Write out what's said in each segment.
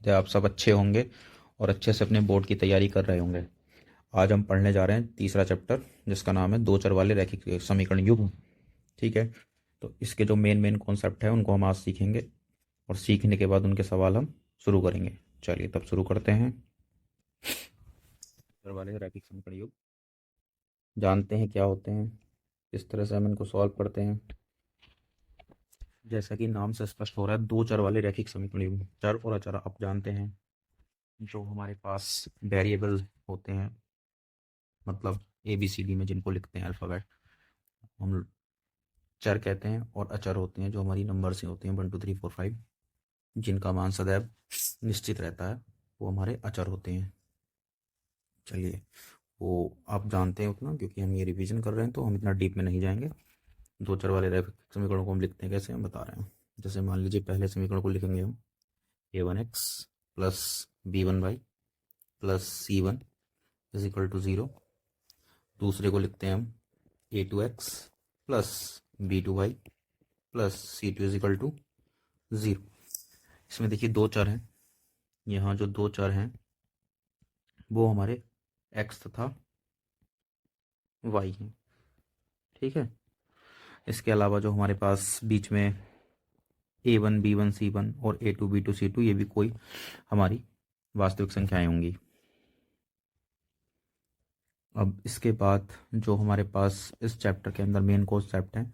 उम्मीद है आप सब अच्छे होंगे और अच्छे से अपने बोर्ड की तैयारी कर रहे होंगे। आज हम पढ़ने जा रहे हैं तीसरा चैप्टर, जिसका नाम है दो चर वाले रैखिक समीकरण युग्म। ठीक है, तो इसके जो मेन मेन कॉन्सेप्ट है उनको हम आज सीखेंगे और सीखने के बाद उनके सवाल हम शुरू करेंगे। चलिए तब शुरू करते हैं। चर वाले रैखिक समीकरण युग्म जानते हैं क्या होते हैं, किस तरह से हम इनको सॉल्व करते हैं। जैसा कि नाम से स्पष्ट हो रहा है, दो चर वाले रैखिक समीकरण युग्म। चर और अचर आप जानते हैं, जो हमारे पास वेरिएबल होते हैं, मतलब ABCD में जिनको लिखते हैं अल्फ़ाबेट, हम चर कहते हैं। और अचर होते हैं जो हमारी नंबर से होते हैं 1 2 3 4 5, जिनका मान सदैव निश्चित रहता है, वो हमारे अचर होते हैं। चलिए, वो आप जानते हैं उतना, क्योंकि हम ये रिवीजन कर रहे हैं तो हम इतना डीप में नहीं जाएंगे। दो चर वाले रैखिक समीकरणों को हम लिखते हैं कैसे, हम बता रहे हैं। जैसे मान लीजिए पहले समीकरण को लिखेंगे हम a1x plus b1y plus c1 is equal to 0। दूसरे को लिखते हैं हम a2x plus b2y plus c2 is equal to 0। इसमें देखिए दो चर हैं, यहाँ जो दो चर हैं वो हमारे x तथा y हैं। ठीक है, इसके अलावा जो हमारे पास बीच में a1 b1 c1 और a2 b2 c2, ये भी कोई हमारी वास्तविक संख्याएं होंगी। अब इसके बाद जो हमारे पास इस चैप्टर के अंदर मेन कॉन्सेप्ट है,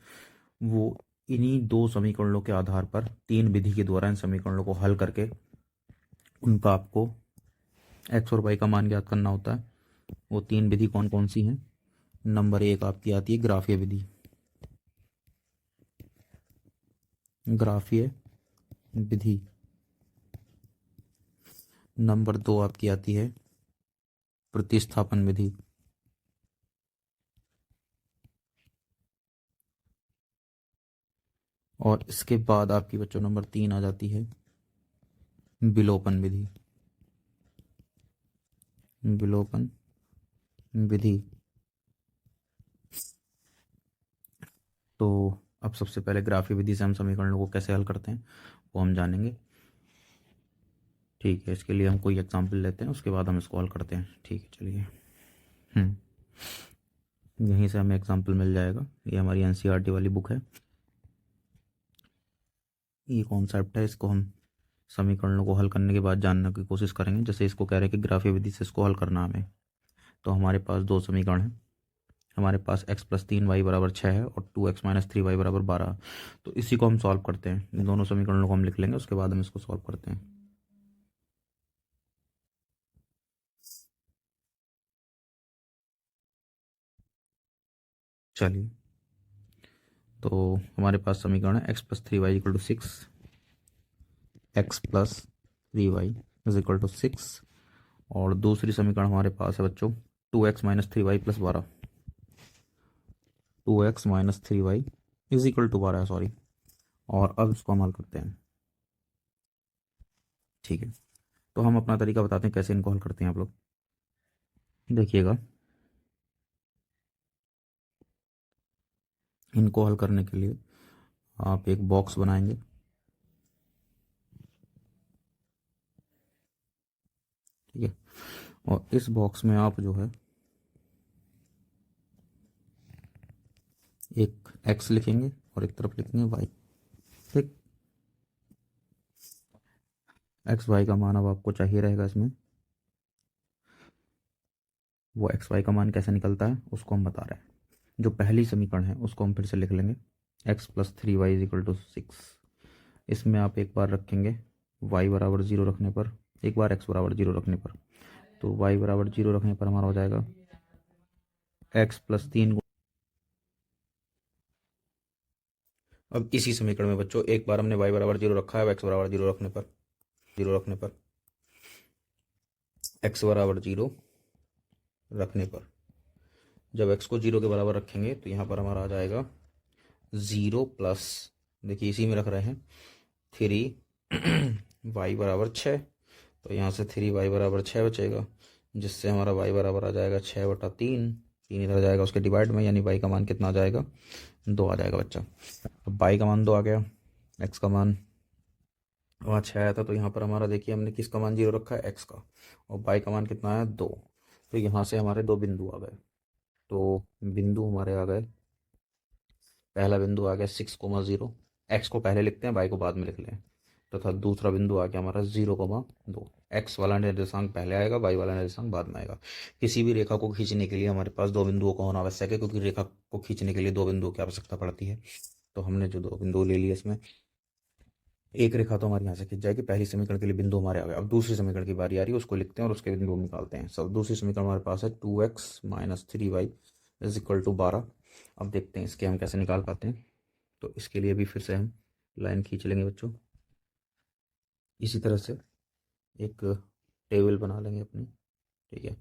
वो इन्हीं दो समीकरणों के आधार पर तीन विधि के द्वारा इन समीकरणों को हल करके उनका आपको x और y का मान ज्ञात करना होता है। वो तीन विधि कौन कौन सी हैं? नंबर 1 आपकी आती है ग्राफीय विधि, ग्राफीय विधि। नंबर 2 आपकी आती है प्रतिस्थापन विधि। और इसके बाद आपकी बच्चों नंबर 3 आ जाती है विलोपन विधि। विलोपन विधि। तो अब सबसे पहले ग्राफीय विधि से हम समीकरणों को कैसे हल करते हैं वो हम जानेंगे। ठीक है, इसके लिए हम कोई एग्जाम्पल लेते हैं, उसके बाद हम इसको हल करते हैं। ठीक है, चलिए। यहीं से हमें एग्जाम्पल मिल जाएगा। ये हमारी NCERT वाली बुक है। ये कॉन्सेप्ट है, इसको हम समीकरणों को हल करने के बाद जानने की कोशिश करेंगे। जैसे इसको कह रहे हैं कि ग्राफीय विधि से इसको हल करना हमें, तो हमारे पास दो समीकरण हैं। हमारे पास x प्लस 3y बराबर 6 है और 2x माइनस 3y बराबर 12। तो इसी को हम सॉल्व करते हैं। इन दोनों समीकरणों को हम लिख लेंगे, उसके बाद हम इसको सॉल्व करते हैं। चलिए, तो हमारे पास समीकरण है x plus 3y equal to 6, x plus 3y is equal to 6। और दूसरी समीकरण हमारे पास है बच्चों 2x minus 3y plus 12, 2x minus 3y is equal to 12 है, सॉरी। और अब इसको हम हल करते हैं। ठीक है, तो हम अपना तरीका बताते हैं कैसे इनको हल करते हैं। आप लोग देखिएगा, इनको हल करने के लिए आप एक बॉक्स बनाएंगे। ठीक है, और इस बॉक्स में आप जो है एक x लिखेंगे और एक तरफ लिखेंगे y। ठीक, एक्स वाई का मान अब आपको चाहिए रहेगा इसमें। वो एक्स वाई का मान कैसे निकलता है उसको हम बता रहे हैं। जो पहली समीकरण है उसको हम फिर से लिख लेंगे, x plus 3y is equal to 6। इसमें आप एक बार रखेंगे y बराबर 0 रखने पर, एक बार x बराबर 0 रखने पर, तो y बराबर 0 रखने पर हमारा हो जाएगा x प्लस 3। अब इसी समीकरण में बच्चों एक बार हमने y बराबर 0 रखा है, x बराबर 0 रखने पर, x बराबर 0 रखने पर जब x को 0 के बराबर रखेंगे तो यहाँ पर हमारा आ जाएगा 0 प्लस, देखिए इसी में रख रहे हैं, 3y बराबर 6। तो यहाँ से 3y बराबर 6 बचेगा, जिससे हमारा y बराबर आ जाएगा 6/3। 3 इधर जाएगा उसके डिवाइड में, यानी y का मान कितना आ जाएगा, 2 आ जाएगा बच्चा। अब y का मान 2 आ गया, x का मान वहाँ 6 आया था, तो यहाँ पर हमारा देखिए हमने किसका मान 0 रखा है, x का, और y का मान कितना आया 2। तो यहाँ से हमारे दो बिंदु आ गए। तो बिंदु हमारे आ गए, पहला बिंदु आ गया 6,0, एक्स को पहले लिखते हैं, वाई को बाद में लिख लें, तथा दूसरा बिंदु आ गया हमारा 0,2। एक्स वाला निर्देशांक पहले आएगा, वाई वाला निर्देशांक बाद में आएगा। किसी भी रेखा को खींचने के लिए हमारे पास दो बिंदुओं का होना आवश्यक है, क्योंकि रेखा को खींचने के लिए दो बिंदुओं की आवश्यकता पड़ती है। तो हमने जो दो बिंदु ले लिए, इसमें एक रेखा तो हमारे यहाँ से खींच जाएगी। पहली समीकरण के लिए बिंदु हमारे आ गए। अब दूसरी समीकरण की बारी आ रही है, उसको लिखते हैं और उसके बिंदु निकालते हैं। सब दूसरी समीकरण हमारे पास है 2x - 3y = 12। अब देखते हैं इसके हम कैसे निकाल पाते हैं। तो इसके लिए भी फिर से हम लाइन खींच लेंगे बच्चों, इसी तरह से एक टेबल बना लेंगे अपनी। ठीक है,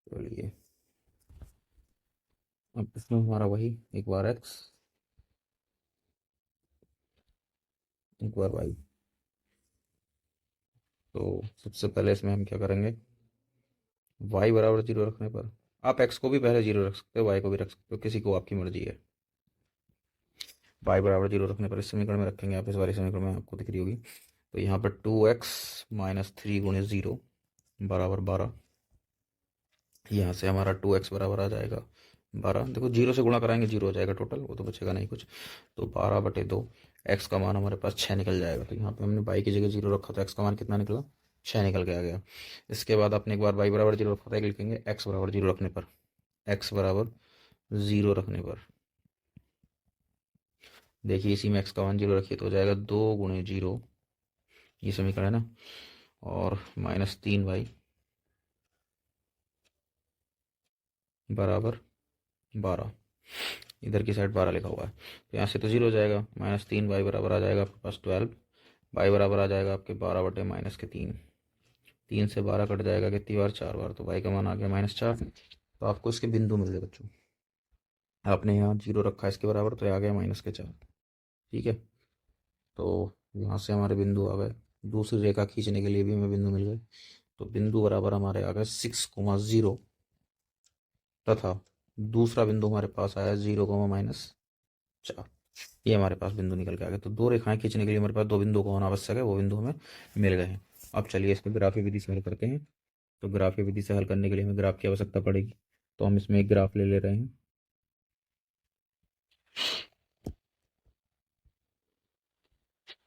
चलिए अब इसमें हमारा वही, एक बार x, एक बार y। तो सबसे पहले इसमें हम क्या करेंगे, y बराबर 0 रखने पर, आप x को भी पहले 0 रख सकते हो, y को भी रख सकते हो, किसी को आपकी मर्जी है। y बराबर 0 रखने पर इस समीकरण में रखेंगे आप, इस वाले समीकरण में आपको दिख रही होगी। तो यहाँ पर 2x - 3 × 0 बराबर 12। यहाँ से हमारा 2x बराबर आ जाएगा 12। देखो 0 से गुणा कराएंगे 0 हो जाएगा टोटल, वो तो बचेगा नहीं कुछ। तो 12/2, x का मान हमारे पास 6 निकल जाएगा। तो यहाँ पे हमने y की जगह 0 रखा, तो x का मान कितना निकला, 6 निकल के आ गया। इसके बाद अपने एक बार y बराबर 0 रखा था, एक लिखेंगे x बराबर 0 रखने पर, x बराबर 0 रखने पर देखिए इसी में x का मान 0 रखिए तो हो जाएगा 2 × 0, ये समीकरण है ना, और -3y बराबर 12। इधर की साइड 12 लिखा हुआ है, तो यहाँ से तो 0 हो जाएगा। -3y बराबर आ जाएगा आपके पास 12, y बराबर आ जाएगा आपके 12/-3। 3 से 12 कट जाएगा कितनी बार, 4 बार, तो y का मान आ गया -4। तो आपको इसके बिंदु मिल गए बच्चों। आपने यहाँ 0 रखा है इसके बराबर, तो आ गया -4। ठीक है, तो यहाँ से हमारे बिंदु आ गए। दूसरी रेखा खींचने के लिए भी हमें बिंदु मिल गए। तो बिंदु बराबर हमारे आ गए 6,0, तथा दूसरा बिंदु हमारे पास आया 0, -4। ये हमारे पास बिंदु निकल के आ गए। तो दो रेखाएं खींचने के लिए हमारे पास दो बिंदु का होना आवश्यक है, वो बिंदु हमें मिल गए हैं। अब चलिए इसको ग्राफी विधि से हल करते हैं। तो ग्राफी विधि से हल करने के लिए हमें ग्राफ की आवश्यकता पड़ेगी। तो हम इसमें एक ग्राफ ले ले रहे हैं।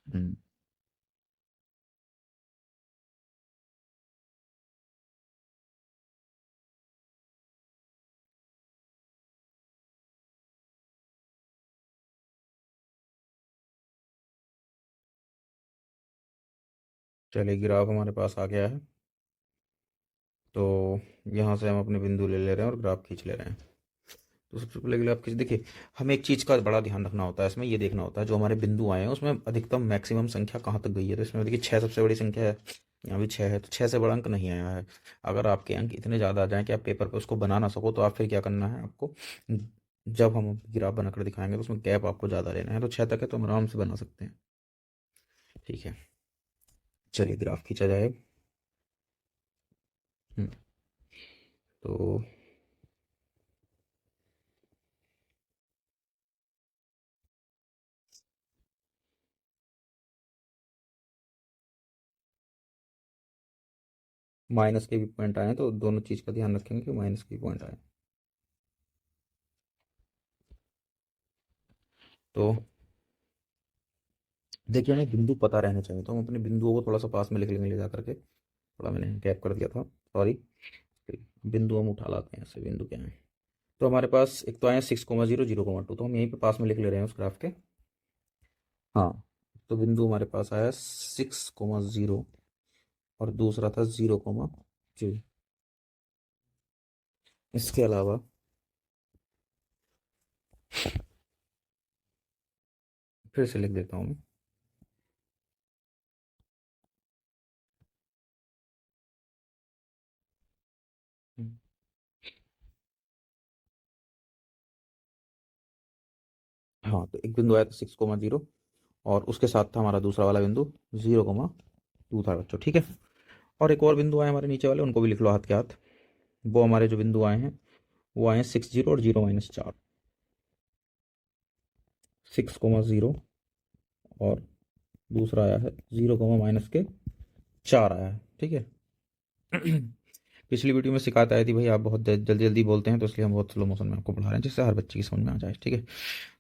हम्म, चलिए ग्राफ हमारे पास आ गया है। तो यहाँ से हम अपने बिंदु ले ले रहे हैं और ग्राफ खींच ले रहे हैं। तो सबसे पहले ग्राफ खींच, देखिए हमें एक चीज़ का बड़ा ध्यान रखना होता है इसमें, ये देखना होता है जो हमारे बिंदु आए हैं उसमें अधिकतम मैक्सिमम संख्या कहाँ तक गई है। तो इसमें देखिए 6 सबसे बड़ी संख्या है, यहाँ भी 6 है, तो 6 से बड़ा अंक नहीं आया है। अगर आपके अंक इतने ज़्यादा आ जाएं कि आप पेपर पे उसको बना ना सको, तो आप फिर क्या करना है आपको, जब हम ग्राफ बनाकर दिखाएंगे तो उसमें गैप आपको ज़्यादा लेना है। तो 6 तक है तो हम आराम से बना सकते हैं। ठीक है, चलिए ग्राफ खींचा जाए। हम्म, तो माइनस के भी पॉइंट आए हैं, तो दोनों चीज़ का ध्यान रखेंगे कि माइनस के पॉइंट आए। तो देखिए हमें बिंदु पता रहने चाहिए, तो हम अपने बिंदुओं को थोड़ा सा पास में लिख लेंगे ले जा करके। थोड़ा मैंने गैप कर दिया था, सॉरी। बिंदु हम उठा लाते हैं, ऐसे बिंदु क्या है। तो हमारे पास एक तो आए 6,0, 0,2, तो हम यहीं पे पास में लिख ले रहे हैं उस ग्राफ के। हाँ, तो बिंदु हमारे पास आया 6,0 और दूसरा था 0,2। इसके अलावा फिर से लिख देता हूँ मैं। हाँ, तो एक बिंदु आया था 6,0 और उसके साथ था हमारा दूसरा वाला बिंदु 0,2 था बच्चों। ठीक है, और एक और बिंदु आए हमारे नीचे वाले, उनको भी लिख लो हाथ के हाथ। वो हमारे जो बिंदु आए हैं वो आए हैं 60 और 0,4। 6,0 और दूसरा आया है 0, -के 4 आया है, ठीक है। पिछली वीडियो में शिकायत आई थी भाई आप बहुत जल्दी जल्दी बोलते हैं, तो इसलिए हम बहुत स्लो मोशन में आपको पढ़ा रहे हैं जिससे हर बच्चे की समझ में आ जाए, ठीक है।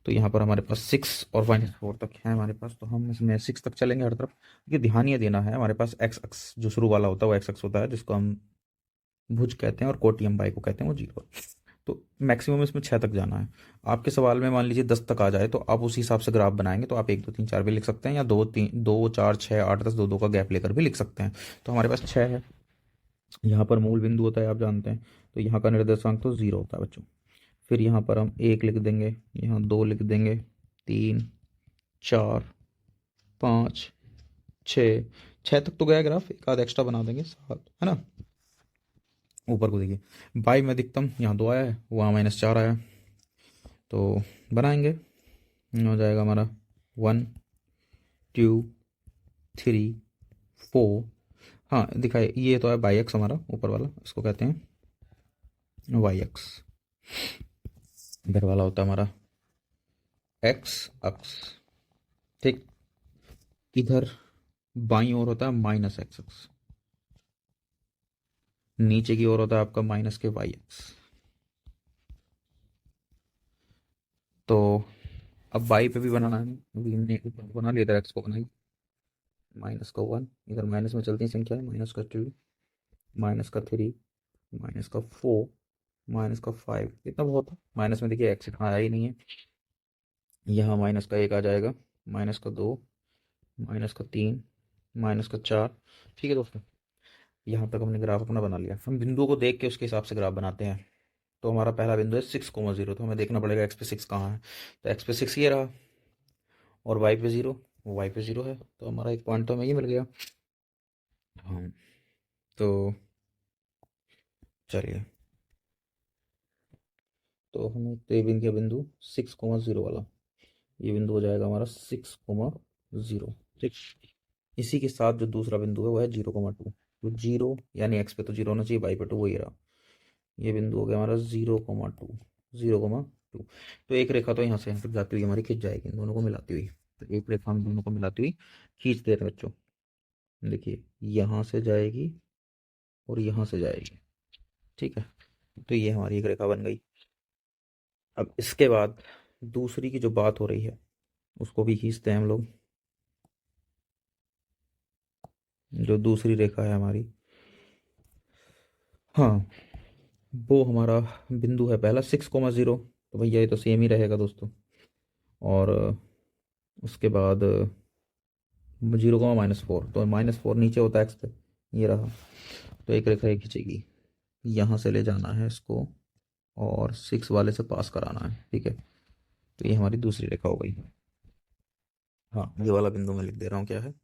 तो यहाँ पर हमारे पास 6 और -4 तक है हमारे पास, तो हम इसमें 6 तक चलेंगे हर तरफ। ये ध्यान ये देना है, हमारे पास एक्स अक्स जो शुरू वाला होता है वो एक्स अक्स होता है, जिसको हम भुज कहते हैं, और कोटियम बाई को कहते हैं वो 0। तो मैक्सिमम इसमें 6 तक जाना है। आपके सवाल में मान लीजिए 10 तक आ जाए, तो आप उसी हिसाब से ग्राफ बनाएंगे, तो आप 1 2 3 4 भी लिख सकते हैं, या 2 3 2 4 6 8 10 2 2 का गैप लेकर भी लिख सकते हैं। तो हमारे पास 6 है। यहाँ पर मूल बिंदु होता है आप जानते हैं, तो यहाँ का निर्देशांक तो 0 होता है बच्चों। फिर यहाँ पर हम 1 लिख देंगे, यहाँ 2 लिख देंगे, 3 4 5 6 6 तक तो गया ग्राफ, एक आध एक्स्ट्रा बना देंगे 7, है ना। ऊपर को देखिए, बाई में अधिकतम यहाँ 2 आया है, वहाँ -4 आया है, तो बनाएंगे। हो जाएगा हमारा 1 2 3 4। हाँ दिखाए, ये तो है बाई एक्स हमारा ऊपर वाला, इसको कहते हैं वाई एक्स। इधर वाला होता है हमारा एक्स अक्स, ठीक। इधर बाईं ओर होता है -x अक्स, नीचे की ओर होता है आपका -के वाई एक्स। तो अब बाई पे भी बनाना है, अभी हमने ऊपर बना लिया था, एक्स को बनाई, -1, इधर माइनस में चलती है संख्या, -2 -3 -4 -5, इतना बहुत है। माइनस में देखिए एक्स इतना आया ही नहीं है, यहाँ -1 आ जाएगा, -2 -3 -4, ठीक है दोस्तों। यहाँ तक हमने ग्राफ अपना बना लिया। हम बिंदुओं को देख के उसके हिसाब से ग्राफ बनाते हैं। तो हमारा पहला बिंदु है 6,0, तो हमें देखना पड़ेगा एक्स पे 6 कहाँ है। तो एक्स पे 6 ये रहा, और वाई पे 0, वाई पे 0 है, तो हमारा एक पॉइंट तो हमें ये मिल गया। हाँ, तो चलिए, तो हमें तो ये बिंदु बिंदु 6,0 वाला, ये बिंदु हो जाएगा हमारा 6,0, ठीक। इसी के साथ जो दूसरा बिंदु है वो है 0,2, तो 0 यानी एक्स पे तो 0 होना चाहिए, वाई पे 2, वही रहा। ये बिंदु हो गया हमारा 0,2, 0,2। तो एक रेखा तो यहाँ से यहाँ तक जाती हुई हमारी खींच जाएगी, इन दोनों को मिलाती हुई। तो एक रेखा हम दोनों को मिलाती हुई खींच दे रहे हैं बच्चों, देखिए यहाँ से जाएगी और यहाँ से जाएगी, ठीक है। तो ये हमारी एक रेखा बन गई। अब इसके बाद दूसरी की जो बात हो रही है उसको भी खींचते हैं हम लोग। जो दूसरी रेखा है हमारी, हाँ, वो हमारा बिंदु है पहला 6,0, तो भैया ये तो सेम ही रहेगा दोस्तों। और उसके बाद 0,-4, तो -4 नीचे होता है एक्स पे, ये रहा। तो एक रेखा ये खींचेगी, यहाँ से ले जाना है इसको और 6 वाले से पास कराना है, ठीक है। तो ये हमारी दूसरी रेखा हो गई। हाँ, ये वाला बिंदु मैं लिख दे रहा हूँ क्या है,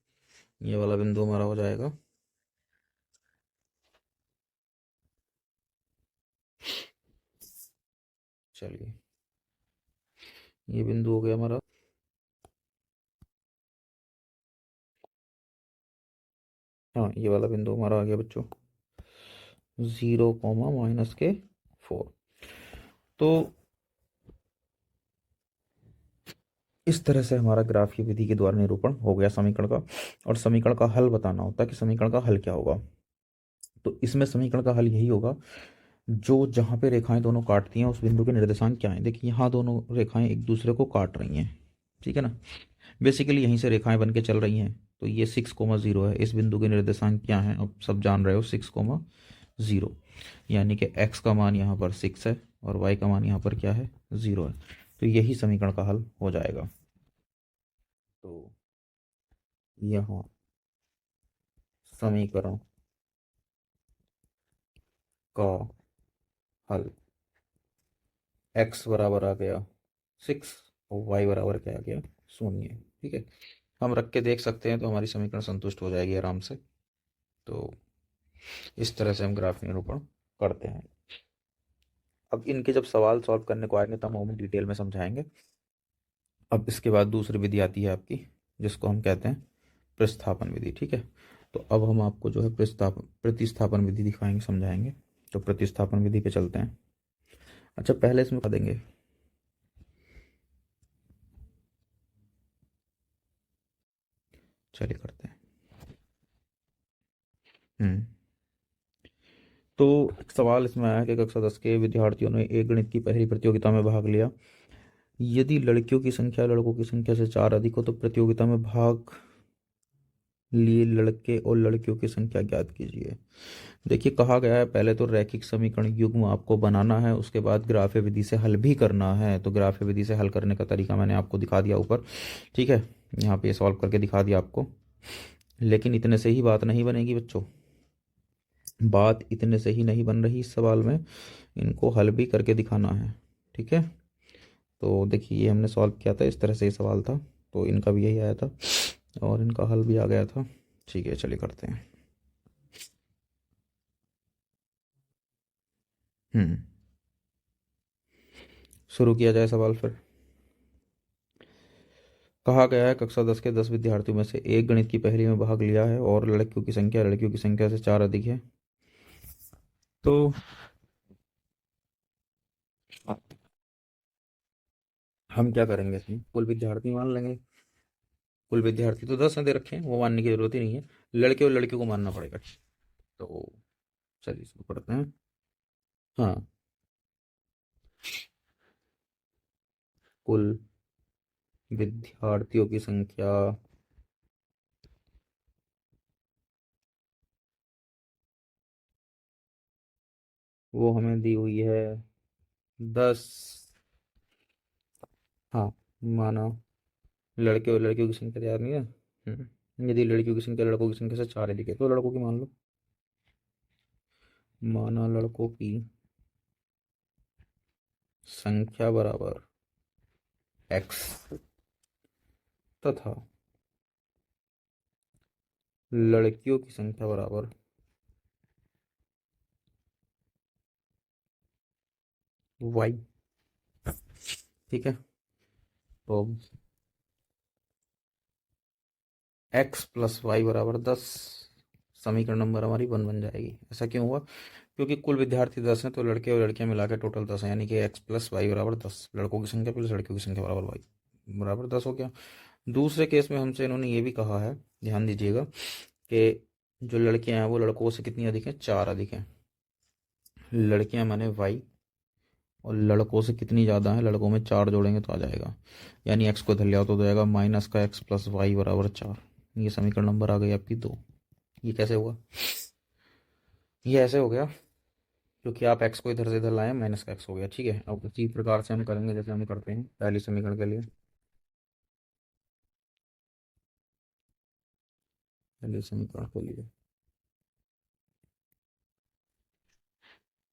ये वाला बिंदु हमारा हो जाएगा चलिए, ये बिंदु हो गया हमारा, हाँ ये वाला बिंदु हमारा आ गया बच्चों 0, -के 4। तो इस तरह से हमारा ग्राफ की विधि के द्वारा निरूपण हो गया समीकरण का। और समीकरण का हल बताना होता है कि समीकरण का हल क्या होगा। तो इसमें समीकरण का हल यही होगा, जो जहाँ पे रेखाएं दोनों काटती हैं उस बिंदु के निर्देशांक क्या है। देखिए यहाँ दोनों रेखाएं एक दूसरे को काट रही हैं, ठीक है ना। बेसिकली यहीं से रेखाएं बन के चल रही हैं। तो ये 6,0 है, इस बिंदु के निर्देशांक क्या हैं अब सब जान रहे हो, 6,0, यानी कि x का मान यहाँ पर 6 है और y का मान यहाँ पर क्या है, 0 है। तो यही समीकरण का हल हो जाएगा। तो यहाँ समीकरण का हल x बराबर आ गया 6 और y बराबर क्या आ गया, 0, ठीक है। हम रख के देख सकते हैं, तो हमारी समीकरण संतुष्ट हो जाएगी आराम से। तो इस तरह से हम ग्राफ निरूपण करते हैं। अब इनके जब सवाल सॉल्व करने को आएंगे तो हम डिटेल में समझाएंगे। अब इसके बाद दूसरी विधि आती है आपकी, जिसको हम कहते हैं प्रतिस्थापन विधि, ठीक है। तो अब हम आपको जो है प्रतिस्थापन विधि दिखाएंगे, समझाएंगे। तो प्रतिस्थापन विधि पे चलते हैं। अच्छा, पहले इसमें बता देंगे, चलिए करते हैं। हम्म तो एक सवाल इसमें आया कि कक्षा 10 के विद्यार्थियों ने एक गणित की पहली प्रतियोगिता में भाग लिया। यदि लड़कियों की संख्या लड़कों की संख्या से 4 अधिक हो तो प्रतियोगिता में भाग लिए लड़के और लड़कियों की संख्या ज्ञात कीजिए। देखिए, कहा गया है पहले तो रैखिक समीकरण युग्म आपको बनाना है, उसके बाद ग्राफ्य विधि से हल भी करना है। तो ग्राफ्य विधि से हल करने का तरीका मैंने आपको दिखा दिया ऊपर, ठीक है, यहाँ पे सॉल्व करके दिखा दिया आपको। लेकिन इतने से ही बात नहीं बनेगी बच्चों, बात इतने से ही नहीं बन रही इस सवाल में, इनको हल भी करके दिखाना है, ठीक है। तो देखिए, ये हमने सॉल्व किया था, इस तरह से ये सवाल था, तो इनका भी यही आया था और इनका हल भी आ गया था। ठीक है, चलिए करते हैं। हम्म शुरू किया जाए सवाल फिर। कहा गया है कक्षा 10 के 10 विद्यार्थियों में से एक गणित की पहेली में भाग लिया है और लड़कियों की संख्या लड़कियों की संख्या से 4 अधिक है। तो हम क्या करेंगे, इसमें कुल विद्यार्थी मान लेंगे। कुल विद्यार्थी तो 10 दे रखे हैं, वो मानने की जरूरत ही नहीं है, लड़के और लड़कियों को मानना पड़ेगा। तो चलिए शुरू करते हैं। हाँ, कुल विद्यार्थियों की संख्या वो हमें दी हुई है 10। हाँ, माना लड़के और लड़कियों की संख्या याद नहीं है। यदि लड़कियों की संख्या लड़कों की संख्या से 4 अधिक है तो लड़कों की मान लो। माना लड़कों की संख्या बराबर x तथा लड़कियों की संख्या बराबर y। ठीक है, तो x प्लस वाई बराबर 10, समीकरण नंबर हमारी 1 बन जाएगी। ऐसा क्यों हुआ? क्योंकि कुल विद्यार्थी 10 हैं, तो लड़के और लड़कियां मिला के टोटल 10 है, यानी कि x प्लस वाई बराबर 10, लड़कों की संख्या प्लस लड़कियों की संख्या बराबर वाई बराबर 10 हो गया। दूसरे केस में हमसे इन्होंने ये भी कहा है, ध्यान दीजिएगा, कि जो लड़कियां हैं वो लड़कों से कितनी अधिक हैं, 4 अधिक हैं। लड़कियां माने वाई, और लड़कों से कितनी ज़्यादा है, लड़कों में 4 जोड़ेंगे तो आ जाएगा, यानी x को इधर ले आओ तो हो जाएगा माइनस का x प्लस वाई बराबर 4। ये समीकरण नंबर आ गई आपकी 2। ये कैसे हुआ? ये ऐसे हो गया क्योंकि आप x को इधर से इधर लाए, माइनस का x हो गया। ठीक है, अब उसी प्रकार से हम करेंगे जैसे हम करते हैं पहले समीकरण के लिए। पहले समीकरण के लिए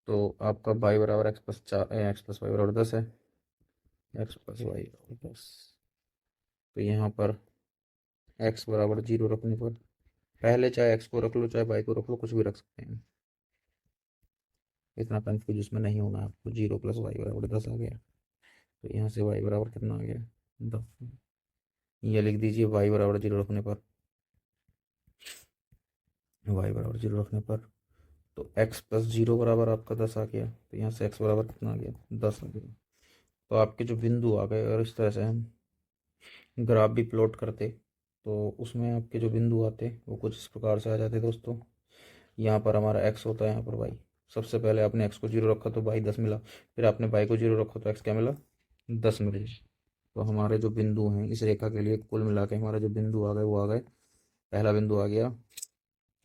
तो आपका y बराबर x plus 4, x plus y बराबर 10 है, एक्स प्लस वाई बराबर 10। तो यहाँ पर x बराबर 0 रखने पर, पहले चाहे x को रख लो चाहे y को रख लो, कुछ भी रख सकते हैं, इतना कंफ्यूज इसमें नहीं होना है आपको। 0 प्लस वाई बराबर 10 आ गया, तो यहाँ से y बराबर कितना आ गया, 10। ये लिख दीजिए y बराबर 0 रखने पर, y बराबर 0 रखने पर तो x प्लस 0 बराबर आपका 10 आ गया, तो यहाँ से x बराबर कितना आ गया, 10 आ गया। तो आपके जो बिंदु आ गए, और इस तरह से हम ग्राफ भी प्लॉट करते तो उसमें आपके जो बिंदु आते वो कुछ इस प्रकार से आ जाते दोस्तों। यहाँ पर हमारा x होता है, यहाँ पर y। सबसे पहले आपने x को 0 रखा तो y 10 मिला, फिर आपने y को 0 रखा तो x क्या मिला, 10 मिले। तो हमारे जो बिंदु हैं इस रेखा के लिए कुल मिला के हमारे जो बिंदु आ गए वो आ गए, पहला बिंदु आ गया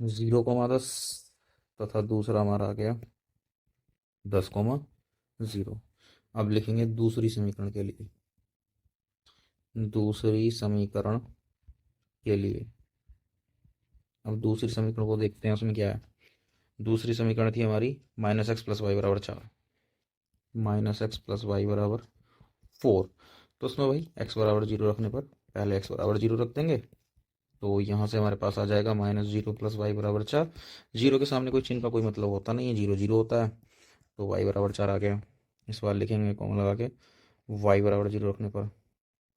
0,10 तथा दूसरा हमारा आ गया 10,0। अब लिखेंगे दूसरी समीकरण के लिए। दूसरी समीकरण के लिए अब दूसरी समीकरण को देखते हैं, उसमें क्या है। दूसरी समीकरण थी हमारी माइनस एक्स प्लस वाई बराबर 4, माइनस एक्स प्लस वाई बराबर 4। तो उसमें वही एक्स बराबर 0 रखने पर, पहले एक्स बराबर 0 रख देंगे, तो यहाँ से हमारे पास आ जाएगा -0 प्लस वाई बराबर 4। जीरो के सामने कोई चिन्ह का कोई मतलब होता नहीं है, 0 0 होता है, तो वाई बराबर 4 आ गया। इस बार लिखेंगे कॉमा लगा के, वाई बराबर 0 रखने पर,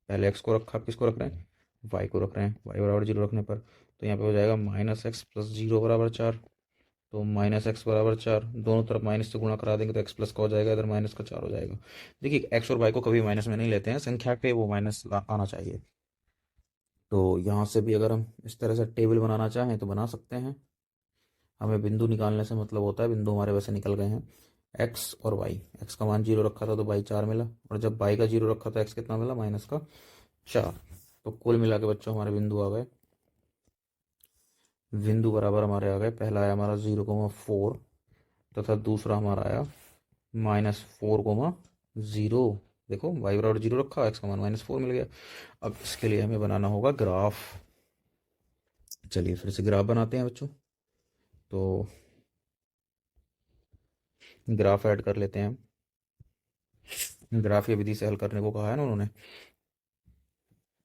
पहले एक्स को रखा, किसको रख रहे हैं, वाई को रख रहे हैं, वाई बराबर 0 रखने पर, तो यहाँ पे हो जाएगा -x+0 बराबर 4। तो -x बराबर 4, दोनों तरफ माइनस से गुणा करा देंगे तो x प्लस का हो जाएगा, इधर माइनस का 4 हो जाएगा। देखिए, x और y को कभी माइनस में नहीं लेते हैं, संख्या के वो माइनस आना चाहिए। तो यहाँ से भी अगर हम इस तरह से टेबल बनाना चाहें तो बना सकते हैं। हमें बिंदु निकालने से मतलब होता है, बिंदु हमारे वैसे निकल गए हैं, एक्स और वाई। एक्स का मान 0 रखा था तो वाई 4 मिला, और जब वाई का 0 रखा था एक्स कितना मिला, -4। तो कुल मिला के बच्चों हमारे बिंदु आ गए, बिंदु बराबर हमारे आ गए, पहला आया हमारा 0,4 तथा दूसरा हमारा आया -4,0। देखो वाई बराबर 0 रखा, एक्स का मान -4 मिल गया। अब इसके लिए हमें बनाना होगा ग्राफ। चलिए फिर से ग्राफ बनाते हैं बच्चों। तो ग्राफ ऐड कर लेते हैं हम। ग्राफ या विधि से हल करने को कहा है ना उन्होंने,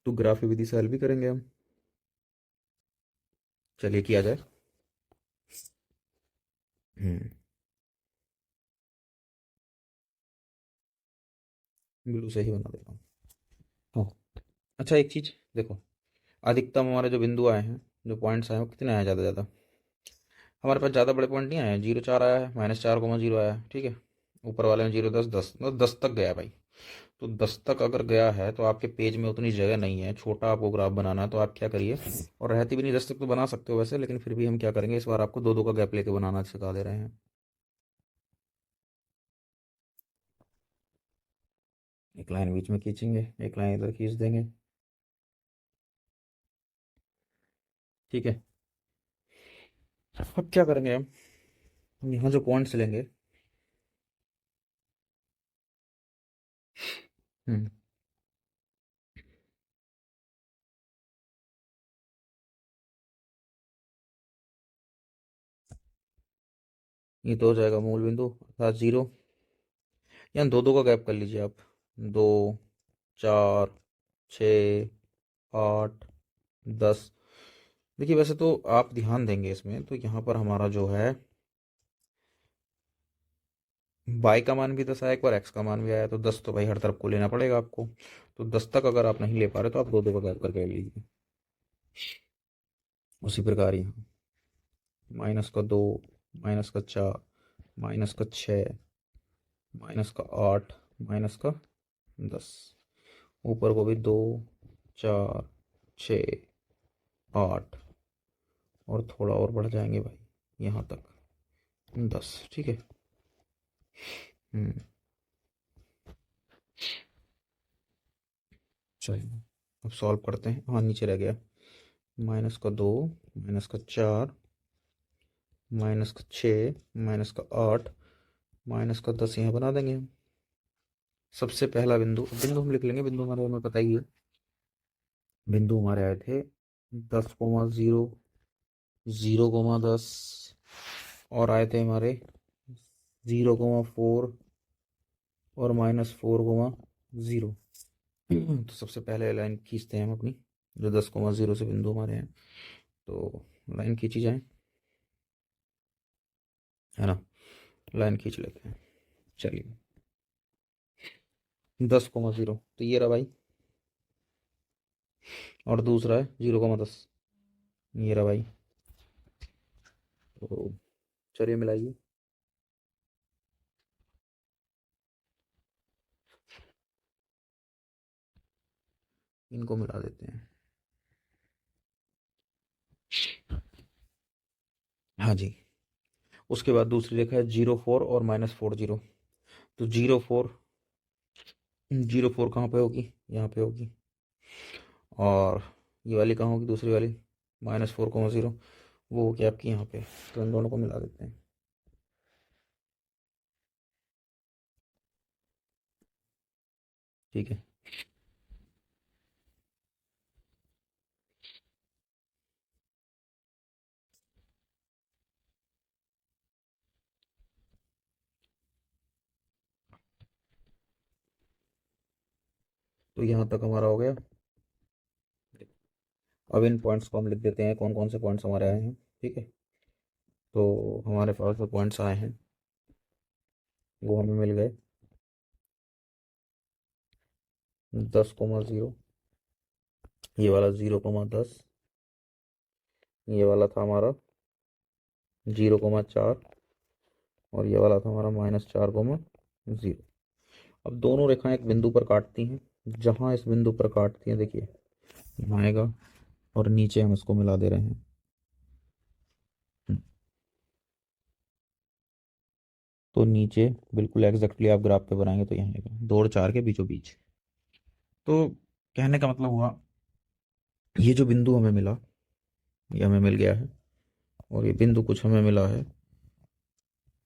तो ग्राफ या विधि से हल भी करेंगे हम। चलिए किया जाए। हम्म बिल्कुल सही बना देता हूँ। हाँ। अच्छा एक चीज देखो, अधिकतम हमारे जो बिंदु आए हैं, जो पॉइंट्स आए हैं, वो कितने आए ज़्यादा ज़्यादा। हमारे पास ज़्यादा बड़े पॉइंट नहीं आए हैं, 0,4 आया है, -4,0 आया है, ठीक है। ऊपर वाले में 0,10 10 मतलब 10 तक गया है भाई। तो 10 तक अगर गया है तो आपके पेज में उतनी जगह नहीं है, छोटा आपको ग्राफ बनाना है, तो आप क्या करिए, और रहती भी नहीं 10 तक तो बना सकते हो वैसे, लेकिन फिर भी हम क्या करेंगे, इस बार आपको दो दो का गैप लेके बनाना सिखा दे रहे हैं। एक लाइन बीच में खींचेंगे, एक लाइन इधर खींच देंगे, ठीक है। अब क्या करेंगे हम यहाँ जो पॉइंट्स लेंगे। हम्म ये तो हो जाएगा मूल बिंदु अर्थात 0। यहाँ दो दो का गैप कर लीजिए आप, 2, 4, 6, 8, 10। देखिए वैसे तो आप ध्यान देंगे इसमें, तो यहाँ पर हमारा जो है बाई का मान भी 10 आया, एक बार एक्स का मान भी आया, तो 10 तो भाई हर तरफ को लेना पड़ेगा आपको। तो 10 तक अगर आप नहीं ले पा रहे तो आप दो दो का गैप करके ले लीजिए। उसी प्रकार यहाँ -2, -4, -6, -8, -10। ऊपर को भी 2, 4, 6, 8, और थोड़ा और बढ़ जाएंगे भाई यहाँ तक, 10, ठीक है। हम्म चलिए अब सॉल्व करते हैं। हाँ नीचे रह गया, -2, -4, -6, -8, -10 यहाँ बना देंगे हम। सबसे पहला बिंदु, बिंदु हम लिख लेंगे, बिंदु हमारे हमें पता ही है। बिंदु हमारे आए थे 10,0, 0,10, और आए थे हमारे 0,4 और -4,0। तो सबसे पहले लाइन खींचते हैं हम अपनी, जो 10,0 से बिंदु हमारे हैं। तो लाइन खींची जाए, है ना, लाइन खींच लेते हैं। चलिए 10,0 तो ये रहा भाई, और दूसरा है 0,10, ये रहा भाई। तो चलिए मिलाइए, इनको मिला देते हैं। हाँ जी। उसके बाद दूसरी रेखा है 0,4 और -4,0। तो 0,4 कहाँ पे होगी, यहाँ पे होगी। और ये वाली कहाँ होगी, दूसरी वाली, -4,0, वो होगी आपकी यहाँ पे। तो इन दोनों को मिला देते हैं, ठीक है। तो यहाँ तक हमारा हो गया। अब इन पॉइंट्स को हम लिख देते हैं, कौन कौन से पॉइंट्स हमारे आए हैं, ठीक है। तो हमारे पास जो पॉइंट्स आए हैं वो हमें मिल गए, 10,0, ये वाला 0,10, ये वाला था हमारा 0,4, और ये वाला था हमारा -4,0। अब दोनों रेखाएं एक बिंदु पर काटती हैं, जहां इस बिंदु पर काटती हैं देखिए यहाँ आएगा और नीचे हम इसको मिला दे रहे हैं। तो नीचे बिल्कुल एग्जैक्टली आप ग्राफ पे बनाएंगे तो यहाँ आएगा 2 और 4 के बीचों बीच। तो कहने का मतलब हुआ, ये जो बिंदु हमें मिला, ये हमें मिल गया है, और ये बिंदु कुछ हमें मिला है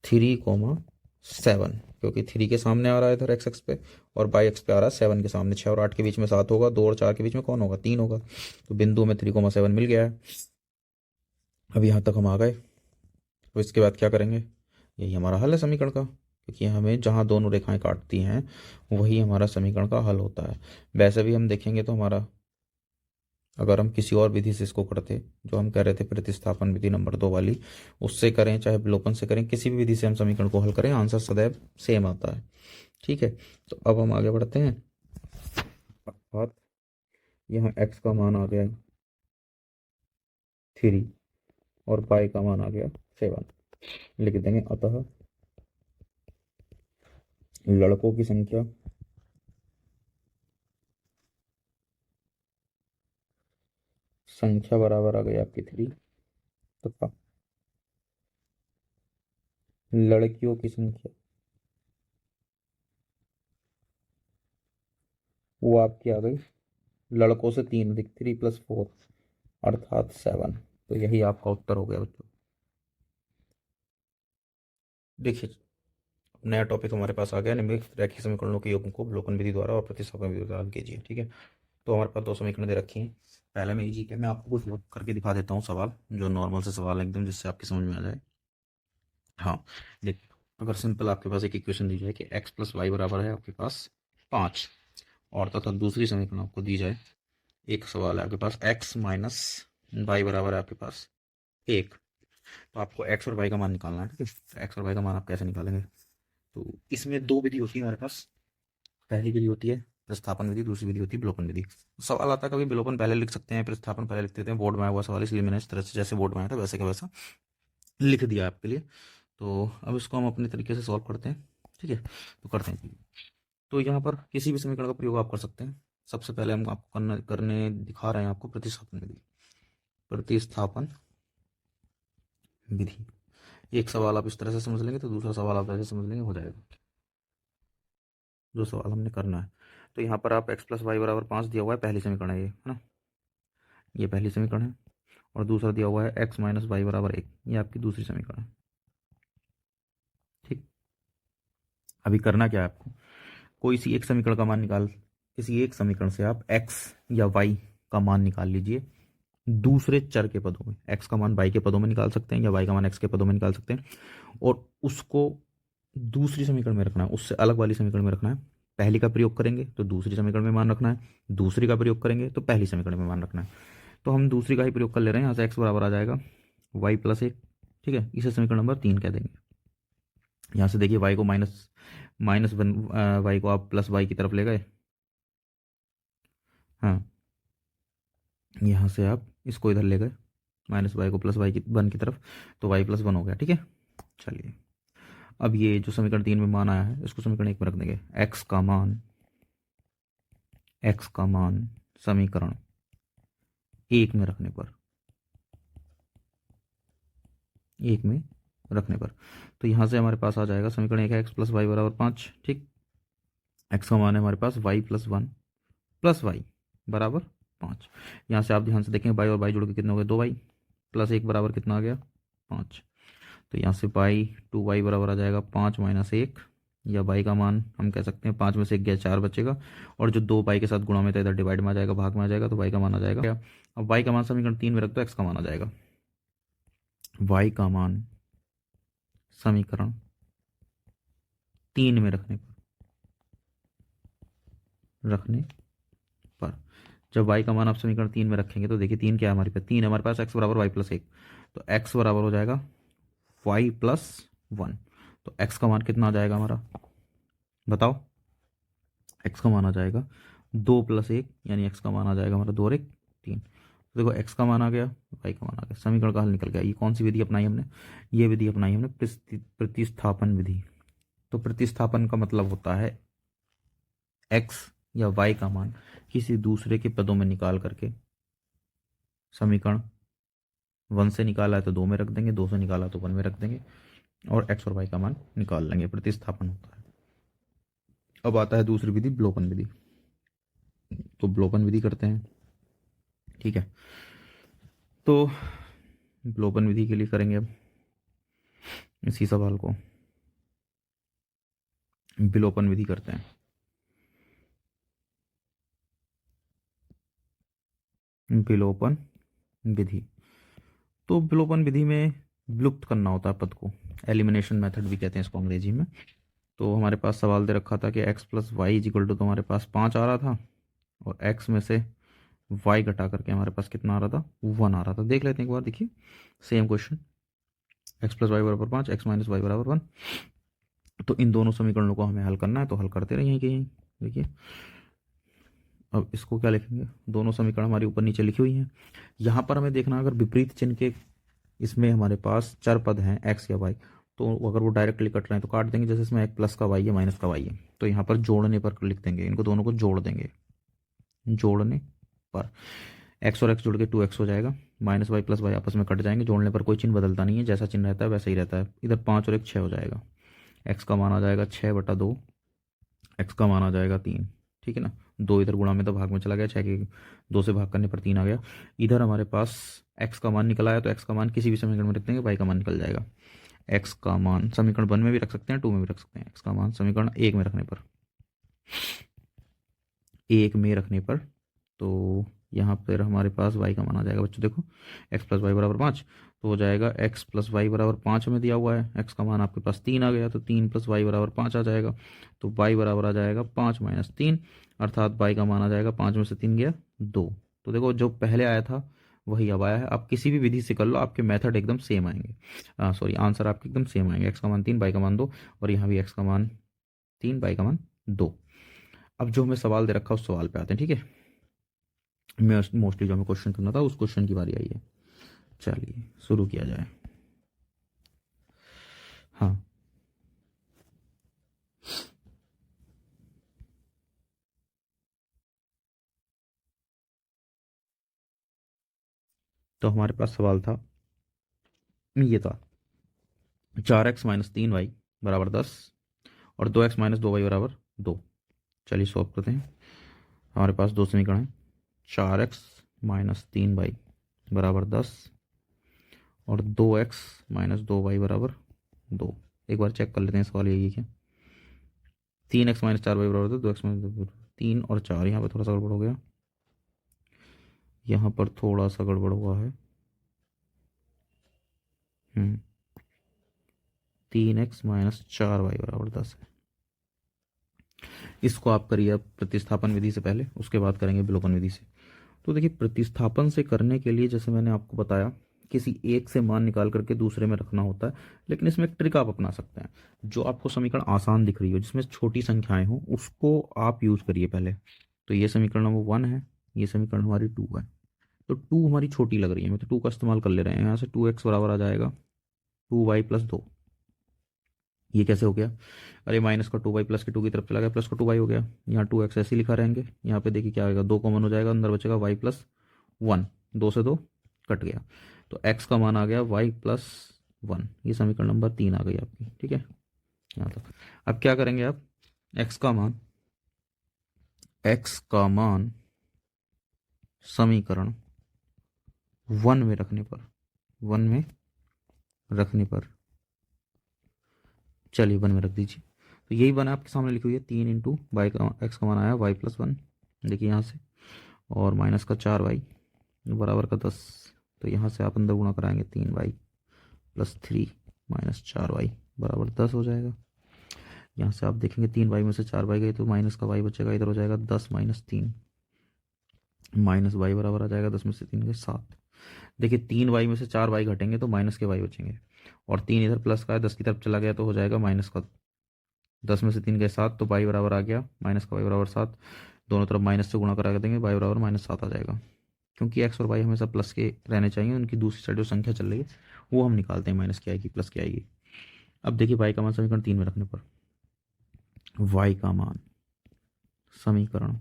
3,7, क्योंकि 3 के सामने आ रहा है इधर एक्स एक्स पे, और बाई एक्स पे आ रहा है 7 के सामने। 6 और 8 के बीच में 7 होगा, 2 और 4 के बीच में कौन होगा, 3 होगा। तो बिंदु में 3,7 मिल गया है। अब यहाँ तक हम आ गए। तो इसके बाद क्या करेंगे, यही हमारा हल है समीकरण का, क्योंकि हमें जहाँ दोनों रेखाएं काटती हैं वही हमारा समीकरण का हल होता है। वैसे भी हम देखेंगे तो हमारा, अगर हम किसी और विधि से इसको करते, जो हम कह रहे थे प्रतिस्थापन विधि नंबर 2 वाली, उससे करें चाहे विलोपन से करें, किसी भी विधि से हम समीकरण को हल करें, आंसर सदैव सेम आता है। ठीक है, तो अब हम आगे बढ़ते हैं। अर्थात यहाँ x का मान आ गया 3 और y का मान आ गया 7। लिख देंगे अतः लड़कों की संख्या बराबर आ गई आपकी 3, तथा लड़कियों की संख्या वो आपकी आ गई लड़कों से 3 अधिक 3 + 4 अर्थात 7। तो यही आपका उत्तर हो गया बच्चों। देखिए, नया टॉपिक हमारे पास आ गया, निम्नलिखित रैखिक समीकरणों के योग को अवलोकन विधि द्वारा और प्रतिस्थापन विधि द्वारा हल कीजिए। ठीक है, तो हमारे पास 2 समीकरण दे रखी हैं। पहले में इजी है, मैं आपको कुछ योग करके दिखा देता हूँ सवाल, जो नॉर्मल से सवाल है एकदम, जिससे आपकी समझ में आ जाए। हाँ, देखिए, अगर सिंपल आपके पास एक इक्वेशन दी जाए कि x + y बराबर है आपके पास 5, और तथा दूसरी समीकरण आपको दी जाए, एक सवाल है आपके पास x - y बराबर है आपके पास 1, तो आपको x और y का मान निकालना है। ठीक है, x और y का मान आप कैसे निकालेंगे, तो इसमें 2 विधि होती है हमारे पास। पहली विधि होती है प्रतिस्थापन विधि, दूसरी विधि होती है विलोपन विधि। सवाल आता है कभी विलोपन पहले लिख सकते हैं, प्रतिस्थापन पहले लिख देते हैं, बोर्ड में आया हुआ सवाल, इसलिए मैंने इस तरह से जैसे बोर्ड में आया था वैसे का वैसा लिख दिया आपके लिए। तो अब इसको हम अपने तरीके से सॉल्व करते हैं। ठीक है, तो करते हैं। तो यहाँ पर किसी भी समीकरण का प्रयोग आप कर सकते हैं। सबसे पहले हम आपको करने दिखा रहे हैं आपको प्रतिस्थापन विधि। प्रतिस्थापन विधि, एक सवाल आप इस तरह से समझ लेंगे तो दूसरा सवाल आप ऐसे समझ लेंगे, हो जाएगा जो सवाल हमने करना है। तो यहाँ पर आप x + y बराबर 5 दिया हुआ है, पहली समीकरण है ये, है ना, ये पहली समीकरण है। और दूसरा दिया हुआ है x - y बराबर 1, ये आपकी दूसरी समीकरण है। ठीक, अभी करना क्या है आपको, कोई सी एक समीकरण का मान निकाल, किसी एक समीकरण से आप x या y का मान निकाल लीजिए दूसरे चर के पदों में। x का मान y के पदों में निकाल सकते हैं, या y का मान x के पदों में निकाल सकते हैं, और उसको दूसरी समीकरण में रखना है, उससे अलग वाली समीकरण में रखना है। पहली का प्रयोग करेंगे तो दूसरी समीकरण में मान रखना है, दूसरी का प्रयोग करेंगे तो पहली समीकरण में मान रखना है। तो हम दूसरी का ही प्रयोग कर ले रहे हैं, यहाँ से x बराबर आ जाएगा y + 1। ठीक है, इसे समीकरण नंबर 3 कह देंगे। यहाँ से देखिए y को -1, y को आप +y की तरफ ले गए। हाँ, यहाँ से आप इसको इधर ले गए, -y को +y की तरफ, तो y + 1 हो गया। ठीक है, चलिए, अब ये जो समीकरण 3 में मान आया है, इसको समीकरण 1 में रख देंगे। x का मान समीकरण 1 में रखने पर, 1 में रखने पर, तो यहाँ से हमारे पास आ जाएगा समीकरण 1 है x + y बराबर 5। ठीक, x का मान है हमारे पास y + 1 + y बराबर 5। यहाँ से आप ध्यान से देखें, y और y जोड़ के कितने हो गए, 2y + 1 बराबर कितना आ गया, 5। तो यहाँ से y बराबर आ जाएगा 5 - 1, या y का मान हम कह सकते हैं 5 में से 1 गया 4 बचेगा, और जो 2 y के साथ गुणा में था इधर डिवाइड में आ जाएगा, भाग में आ जाएगा, तो y का मान आ जाएगा। अब y का मान समीकरण 3 में रख दो, x का मान आ जाएगा y का मान समीकरण 3 में रखने पर जब y का मान आप समीकरण 3 में रखेंगे तो देखिए 3 क्या है हमारे पास, 3 हमारे पास, x बराबर y + 1, तो x बराबर हो जाएगा y + 1। तो x का मान कितना आ जाएगा हमारा, बताओ, x का मान आ जाएगा 2 + 1, यानी x का मान आ जाएगा हमारा 2 और 1 3। तो देखो x का मान आ गया, y का मान आ गया, समीकरण का हल निकल गया। ये कौन सी विधि अपनाई हमने, ये विधि अपनाई हमने प्रतिस्थापन विधि। तो प्रतिस्थापन का मतलब होता है x या y का मान किसी दूसरे के पदों में निकाल करके समीकरण 1 से निकाला है तो 2 में रख देंगे, 2 से निकाला तो 1 में रख देंगे और x और y का मान निकाल लेंगे, प्रतिस्थापन होता है। अब आता है दूसरी विधि, विलोपन विधि। तो विलोपन विधि करते हैं, ठीक है। तो विलोपन विधि के लिए करेंगे अब इसी सवाल को, विलोपन विधि करते हैं। विलोपन विधि, तो विलोपन विधि में विलुप्त करना होता है पद को, एलिमिनेशन मेथड भी कहते हैं इसको अंग्रेजी में। तो हमारे पास सवाल दे रखा था कि x plus y is equal to, तो हमारे पास 5 आ रहा था और x में से y घटा करके हमारे पास कितना आ रहा था, 1 आ रहा था। देख लेते हैं एक बार, देखिए same question, x plus y बराबर 5, x माइनस वाई बराबर 1। तो इन दोनों समीकरणों को हमें हल करना है, तो हल करते रहिए कि यहीं देखिए। अब इसको क्या लिखेंगे, दोनों समीकरण हमारी ऊपर नीचे लिखी हुई हैं। यहाँ पर हमें देखना, अगर विपरीत चिन्ह के इसमें हमारे पास चर पद हैं x या y, तो अगर वो डायरेक्टली कट रहे हैं तो काट देंगे, जैसे इसमें एक प्लस का y है माइनस का y है, तो यहाँ पर जोड़ने पर लिख देंगे, इनको दोनों को जोड़ देंगे। जोड़ने पर x और x जुड़ के 2x हो जाएगा, माइनस वाई प्लस वाई आपस में कट जाएंगे, जोड़ने पर कोई चिन्ह बदलता नहीं है, जैसा चिन्ह रहता है वैसा ही रहता है। इधर 5 और 1 6 हो जाएगा, x का मान आ जाएगा 6/2, x का मान आ जाएगा 3, ठीक है ना। 2 इधर गुणा में तो भाग में चला गया, 6 के 2 से भाग करने पर 3 आ गया। इधर हमारे पास x का मान निकल आया, तो x का मान किसी भी समीकरण में रख देंगे, y का मान निकल जाएगा। x का मान समीकरण 1 में भी रख सकते हैं, 2 में भी रख सकते हैं। x का मान समीकरण 1 में रखने पर, 1 में रखने पर, तो यहाँ पर हमारे पास y का मान आ जाएगा बच्चों, देखो x प्लस वाई बराबर 5, तो हो जाएगा x प्लस वाई बराबर 5 हमें दिया हुआ है, x का मान आपके पास 3 आ गया, तो 3 प्लस वाई बराबर 5 आ जाएगा, तो y बराबर आ जाएगा 5 माइनस 3, अर्थात y का मान आ जाएगा 5 में से 3 गया 2। तो देखो जो पहले आया था वही अब आया है। आप किसी भी विधि से कर लो, आपके मेथड एकदम सेम आएंगे, सॉरी आंसर आपके एकदम सेम आएंगे। x का मान 3, y का मान 2, और यहाँ भी x का मान 3, y का मान 2। अब जो हमें सवाल दे रखा है उस सवाल पे आते हैं, ठीक है। मैं मोस्टली जो हमें क्वेश्चन करना था उस क्वेश्चन की बारी आई है, चलिए शुरू किया जाए। हाँ, तो हमारे पास सवाल था, ये था 4x माइनस 3y बराबर 10 और 2x माइनस 2y बराबर 2। चलिए सॉल्व करते हैं। हमारे पास दो समीकरण हैं, 4x माइनस 3y बराबर 10 और 2x माइनस 2y बराबर 2। एक बार चेक कर लेते हैं सवाल यही है क्या। 3x माइनस 4y बराबर 2, 2x माइनस 3 और 4, यहाँ पर थोड़ा सा गड़बड़ हो गया, यहाँ पर थोड़ा सा गड़बड़ हुआ है। 3x माइनस 4y बराबर 10 है। इसको आप करिए अब प्रतिस्थापन विधि से पहले, उसके बाद करेंगे विलोपन विधि से। तो देखिए प्रतिस्थापन से करने के लिए जैसे मैंने आपको बताया, किसी एक से मान निकाल करके दूसरे में रखना होता है, लेकिन इसमें एक ट्रिक आप अपना सकते हैं। जो आपको समीकरण आसान दिख रही हो, जिसमें छोटी संख्याएं हो, उसको आप यूज करिए पहले। तो ये समीकरण नंबर 1 है, ये समीकरण हमारी 2 है। तो 2 हमारी छोटी लग रही है, मैं तो 2 का इस्तेमाल कर ले रहे हैं। यहाँ से 2x बराबर आ जाएगा 2y प्लस 2। ये कैसे हो गया, अरे माइनस का 2y प्लस के 2 की तरफ चला गया, प्लस का 2y हो गया। यहाँ 2x ऐसे ही लिखा रहेंगे, यहाँ पे देखिए क्या आएगा, 2 कॉमन हो जाएगा, अंदर बचेगा y प्लस 1, 2 से 2 कट गया, तो x का मान आ गया y प्लस 1। ये समीकरण नंबर 3 आ गई आपकी, ठीक है यहाँ तक। अब क्या करेंगे आप, x का मान समीकरण 1 में रखने पर, 1 में रखने पर, चलिए 1 में रख दीजिए। तो यही बना आपके सामने लिखी हुई है, 3 इंटू वाई का एक्स का मान आया y प्लस 1, देखिए यहाँ से, और माइनस का 4y बराबर का 10। तो यहाँ से आप अंदर गुणा कराएंगे, 3y प्लस 3 माइनस 4y बराबर 10 हो जाएगा। यहाँ से आप देखेंगे 3y में से 4y गई तो माइनस का y बचेगा, इधर हो जाएगा 10 माइनस 3, माइनस y बराबर आ जाएगा 10 में से 3 गए 7। देखिए 3y में से 4y घटेंगे तो माइनस के y बचेंगे, और 3 इधर प्लस का है, 10 की तरफ चला गया तो हो जाएगा माइनस का, 10 में से 3 गए 7, तो y बराबर आ गया माइनस का y बराबर 7। दोनों तरफ माइनस से गुणा करा देंगे, y बराबर माइनस 7 आ जाएगा। क्योंकि x और y हमेशा प्लस के रहने चाहिए, उनकी दूसरी साइड जो संख्या चल रही है वो हम निकालते हैं, माइनस की आएगी प्लस की आएगी। अब देखिए y का मान समीकरण 3 में रखने पर, y का मान समीकरण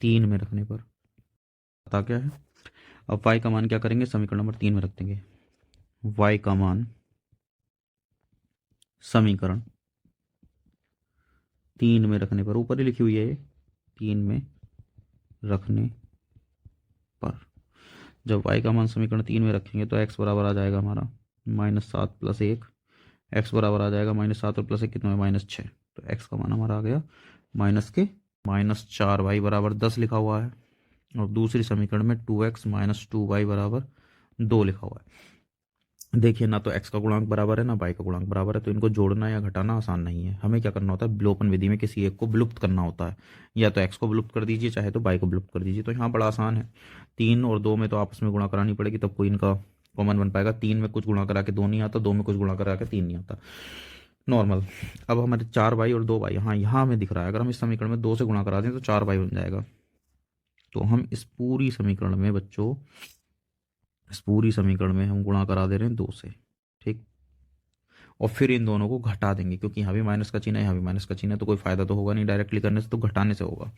3 में रखने पर पता क्या है। अब y का मान क्या करेंगे, समीकरण नंबर 3 में रख देंगे। y का मान समीकरण 3 में रखने पर, ऊपर ही लिखी हुई है ये, 3 में रखने पर जब y का मान समीकरण 3 में रखेंगे तो x बराबर आ जाएगा हमारा -7 + 1, x बराबर आ जाएगा -7 और +1 कितना है, -6। तो x का मान हमारा आ गया -4y बराबर 10 लिखा हुआ है, और दूसरी समीकरण में 2x - 2y बराबर 2 लिखा हुआ है। देखिए, ना तो x का गुणांक बराबर है ना y का गुणांक बराबर है, तो इनको जोड़ना या घटाना आसान नहीं है। हमें क्या करना होता है, विलोपन विधि में किसी एक को विलुप्त करना होता है। या तो x को विलुप्त कर दीजिए, चाहे तो y को विलुप्त कर दीजिए। तो यहाँ बड़ा आसान है, 3 और 2 में तो आपस में गुणा करानी पड़ेगी, तब कोई इनका कॉमन बन पाएगा। 3 में कुछ गुणा करा के 2 नहीं आता, 2 में कुछ गुणा करा के 3 नहीं आता, नॉर्मल। अब हमारे 4y और 2y, हाँ यहाँ हमें दिख रहा है, अगर हम इस समीकरण में 2 से गुणा करा दें तो 4y बन जाएगा। तो हम इस पूरी समीकरण में बच्चों, इस पूरी समीकरण में हम गुणा करा दे रहे हैं 2 से, ठीक। और फिर इन दोनों को घटा देंगे, क्योंकि यहाँ भी माइनस का चिन्ह है, यहाँ भी माइनस का चिन्ह है, तो कोई फायदा तो होगा नहीं डायरेक्टली करने से, तो घटाने से होगा।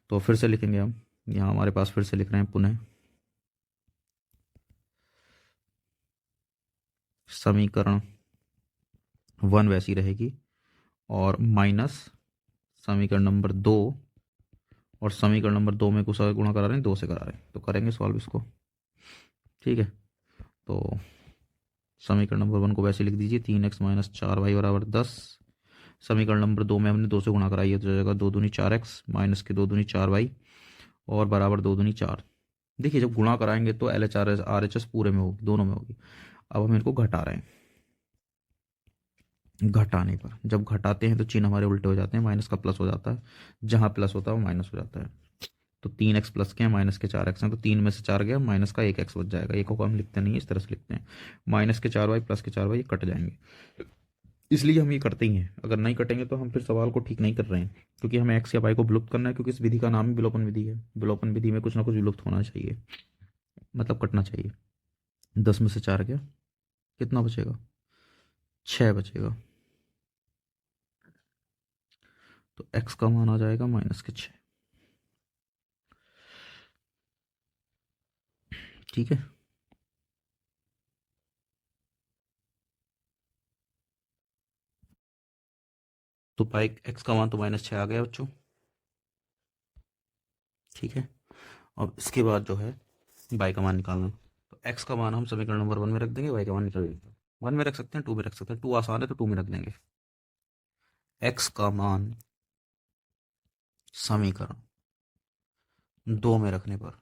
तो फिर से लिखेंगे हम, यहाँ हमारे पास फिर से लिख रहे हैं पुनः समीकरण 1 वैसी रहेगी, और माइनस समीकरण नंबर 2, और समीकरण नंबर 2 में कुछ गुणा करा रहे हैं, 2 से करा रहे हैं, तो करेंगे सॉल्व इसको, ठीक है। तो समीकरण नंबर 1 को वैसे लिख दीजिए, 3x - 4y बराबर 10। समीकरण नंबर 2 में हमने 2 से गुणा कराई है, तो जाएगा 2 दूनी 4x माइनस के 2 दूनी 4y और बराबर 2 दूनी 4। देखिए, जब गुणा कराएंगे तो LHS RHS पूरे में होगी, दोनों में होगी। अब हम इनको घटा रहे हैं, घटाने पर जब घटाते हैं तो चिन्ह हमारे उल्टे हो जाते हैं, माइनस का प्लस हो जाता है, जहाँ प्लस होता है वो माइनस हो जाता है। तो 3x प्लस के हैं, माइनस के 4x हैं, तो 3 में से 4 गया, माइनस का 1x बच जाएगा। एक को हम लिखते नहीं, इस तरह से लिखते हैं, माइनस के 4y प्लस के 4y कट जाएंगे, इसलिए हम ये करते ही हैं। अगर नहीं कटेंगे तो हम फिर सवाल को ठीक नहीं कर रहे हैं, क्योंकि हमें x या y को विलुप्त करना है, क्योंकि इस विधि का नाम ही विलोपन विधि है। विलोपन विधि में कुछ ना कुछ विलुप्त होना चाहिए, मतलब कटना चाहिए। 10 में से 4 गया, कितना बचेगा, 6 बचेगा। तो x का मान आ जाएगा -6, ठीक है। तो पाई x का मान तो -6 आ गया बच्चों, ठीक है। अब इसके बाद जो है y का मान निकालना, तो x का मान हम समीकरण नंबर 1 में रख देंगे, y का मान निकाल देंगे। 1 में रख सकते हैं, 2 में रख सकते हैं, 2 आसान है तो 2 में रख देंगे। x का मान समीकरण 2 में रखने पर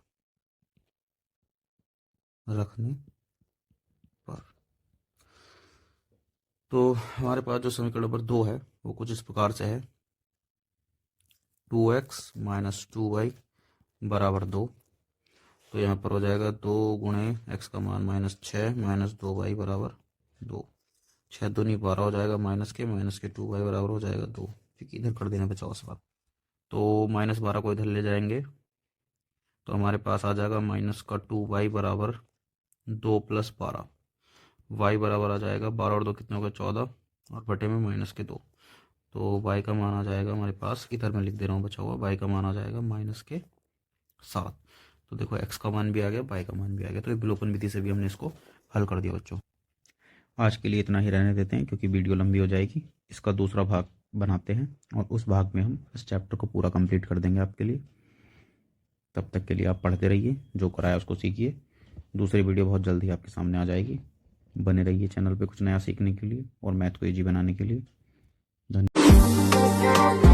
तो हमारे पास जो समीकरण नंबर 2 है वो कुछ इस प्रकार से है, 2x - 2y बराबर 2। तो यहाँ पर हो जाएगा 2 गुणे x का मान -6 - 2y बराबर 2। 6 दूनी 12 हो जाएगा, माइनस के 2y बराबर हो जाएगा 2, क्योंकि इधर कर देना बचा उस बात। तो -12 को इधर ले जाएंगे, तो हमारे पास आ जाएगा -2y बराबर 2 + 12। y बराबर आ जाएगा 12 और 2 कितने हो गए, 14, और बटे में -2। तो y का मान आ जाएगा हमारे पास, इधर मैं लिख दे रहा हूँ बचा हुआ, y का मान आ जाएगा -7। तो देखो x का मान भी आ गया, y का मान भी आ गया। तो विलोपन विधि से भी हमने इसको हल कर दिया बच्चों। आज के लिए इतना ही रहने देते हैं, क्योंकि वीडियो लंबी हो जाएगी। इसका दूसरा भाग बनाते हैं, और उस भाग में हम इस चैप्टर को पूरा कंप्लीट कर देंगे आपके लिए। तब तक के लिए आप पढ़ते रहिए, जो कराया उसको सीखिए। दूसरी वीडियो बहुत जल्दी आपके सामने आ जाएगी। बने रहिए चैनल पे कुछ नया सीखने के लिए और मैथ को ईजी बनाने के लिए। धन्यवाद।